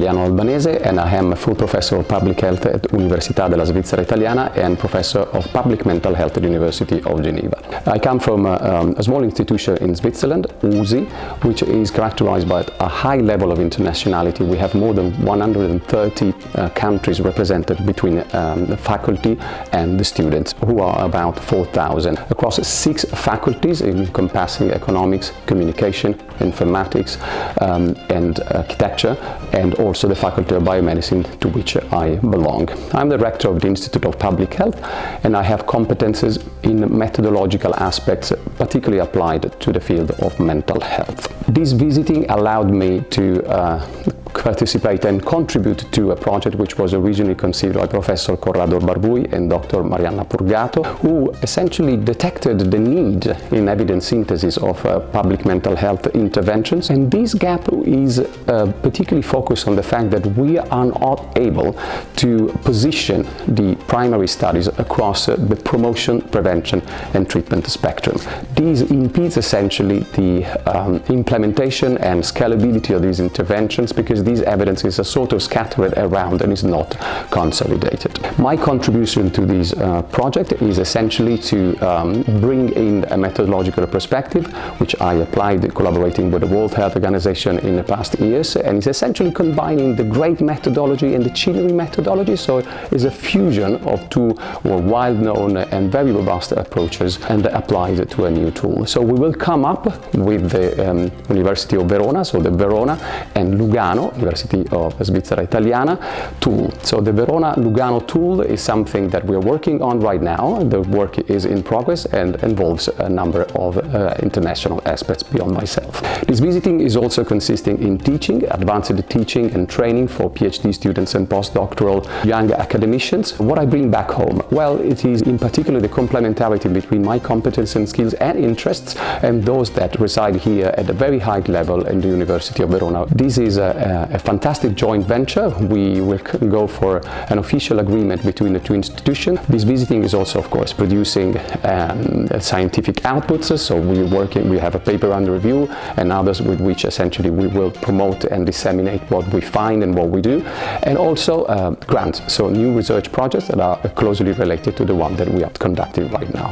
Mariano Albanese, and I am a full professor of public health at Università della Svizzera Italiana and professor of public mental health at the University of Geneva. I come from a small institution in Switzerland, USI, which is characterized by a high level of internationality. We have more than 130 countries represented between the faculty and the students, who are about 4,000, across 6 faculties encompassing economics, communication, informatics, and architecture, and also the Faculty of Biomedicine, to which I belong. I'm the rector of the Institute of Public Health, and I have competences in methodological aspects, particularly applied to the field of mental health. This visiting allowed me to participate and contribute to a project which was originally conceived by Professor Corrado Barbui and Dr. Marianna Purgato, who essentially detected the need in evidence synthesis of public mental health interventions. And this gap is particularly focused on the fact that we are not able to position the primary studies across the promotion, prevention and treatment spectrum. This impedes essentially the implementation and scalability of these interventions, because these evidence is sort of scattered around and is not consolidated. My contribution to this project is essentially to bring in a methodological perspective, which I applied collaborating with the World Health Organization in the past years, and is essentially combining the GREAT methodology and the Chillery methodology. So it's a fusion of two well-known and very robust approaches and applied to a new tool. So we will come up with the University of Verona, so the Verona and Lugano, University of Svizzera Italiana tool. So the Verona-Lugano tool is something that we are working on right now. The work is in progress and involves a number of international aspects beyond myself. This visiting is also consisting in teaching, advanced teaching and training for PhD students and postdoctoral young academicians. What I bring back home? Well, it is in particular the complementarity between my competence and skills and interests and those that reside here at a very high level in the University of Verona. This is a fantastic joint venture. We will go for an official agreement between the two institutions. This visiting is also, of course, producing scientific outputs. So we have a paper under review and others with which essentially we will promote and disseminate what we find and what we do. And also grants, so new research projects that are closely related to the one that we are conducting right now.